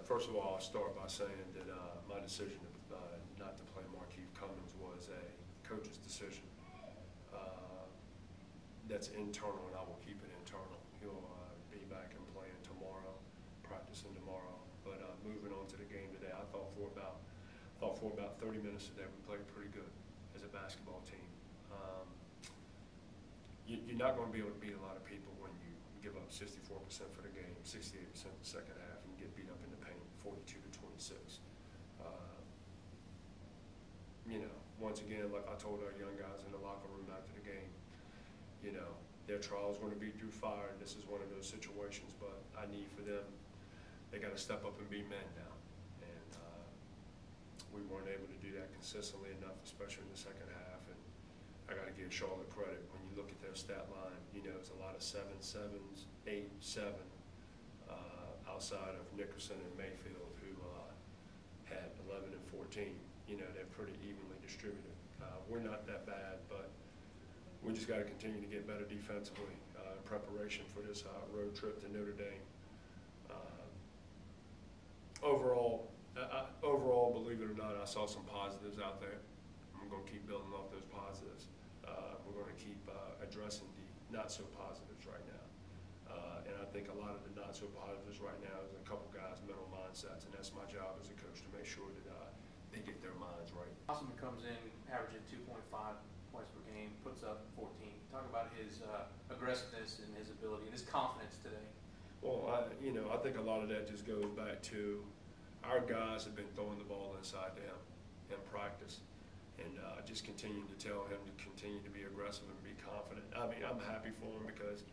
First of all, I'll start by saying that my decision not to play Markeith Cummins was a coach's decision. That's internal, and I will keep it internal. He'll be back and playing tomorrow, practicing tomorrow. But moving on to the game today, I thought for about 30 minutes today we played pretty good as a basketball team. You're not going to be able to beat a lot of people when you give up 64% for the game, 68% the second half, and get beat up in the paint 42 to 26. You know, once again, like I told our young guys in the locker room after the game, you know, their trial is going to be through fire, and this is one of those situations, but I need for them, they got to step up and be men now. And we weren't able to do that consistently enough, especially in the second half. And I got to give Charlotte credit. When you look at their stat line, you know, it's a lot of 7-7s, 8-7, outside of Nickerson and Mayfield, who had 11 and 14. You know, they're pretty evenly distributed. We're not that bad, but we just got to continue to get better defensively in preparation for this road trip to Notre Dame. Overall, believe it or not, I saw some positives out there. I'm going to keep building off those positives. We're going to keep addressing the not so positives right now. And I think a lot of the not so positives right now is a couple guys' mental mindsets, and that's my job as a coach to make sure that they get their minds right. Osman comes in averaging 2.5 points per game, puts up 14. Talk about his aggressiveness and his ability and his confidence today. Well, I think a lot of that just goes back to our guys have been throwing the ball inside to him in practice, and just continuing to tell him to continue to be aggressive and be confident. I mean, I'm happy for him because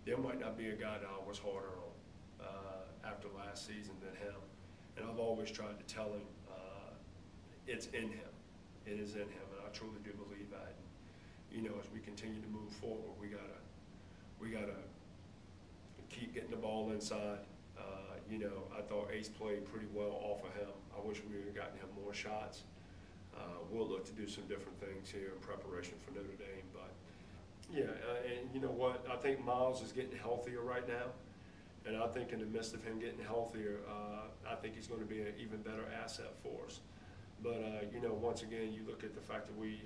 there might not be a guy that I was harder on after last season than him, and I've always tried to tell him it's in him. It is in him, and I truly do believe that. And, you know, as we continue to move forward, we gotta keep getting the ball inside. You know, I thought Ace played pretty well off of him. I wish we would have gotten him more shots. We'll look to do some different things here in preparation for Notre Dame. But, yeah, and you know what? I think Miles is getting healthier right now. And I think in the midst of him getting healthier, I think he's going to be an even better asset for us. But, you know, once again, you look at the fact that we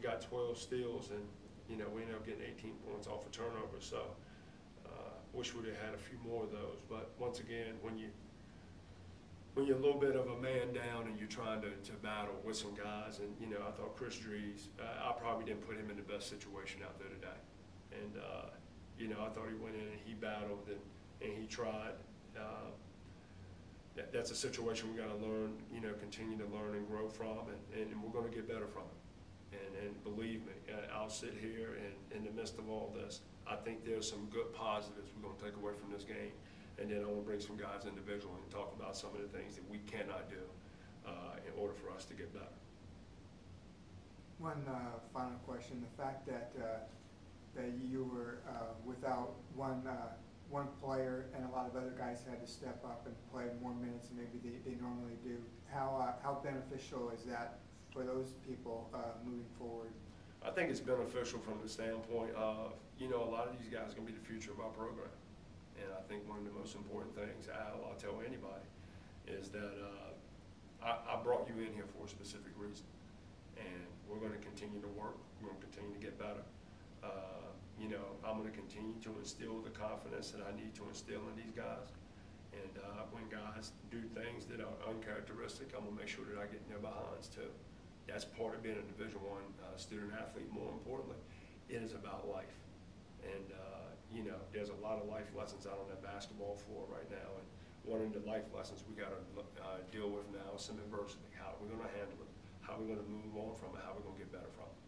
got 12 steals, and, you know, we ended up getting 18 points off of turnovers. So, wish we'd have had a few more of those. But once again, when you're a little bit of a man down and you're trying to battle with some guys, and, you know, I thought Chris Drees, I probably didn't put him in the best situation out there today. And, you know, I thought he went in and he battled and he tried. That's a situation we got to learn, you know, continue to learn and grow from, and we're going to get better from it. And believe me, I'll sit here and in the midst of all this, I think there's some good positives we're going to take away from this game. And then I want to bring some guys individually and talk about some of the things that we cannot do in order for us to get better. One final question: the fact that you were without one player and a lot of other guys had to step up and play more minutes than maybe they normally do. How beneficial is that for those people moving forward? I think it's beneficial from the standpoint of, you know, a lot of these guys are going to be the future of our program. And I think one of the most important things I'll tell anybody is that I brought you in here for a specific reason. And we're going to continue to work. We're going to continue to get better. You know, I'm going to continue to instill the confidence that I need to instill in these guys. And when guys do things that are uncharacteristic, I'm going to make sure that I get in their behinds too. That's part of being a Division I student athlete. More importantly, it is about life. And, you know, there's a lot of life lessons out on that basketball floor right now. And one of the life lessons we got to deal with now is some adversity. How are we going to handle it? How are we going to move on from it? How are we going to get better from it?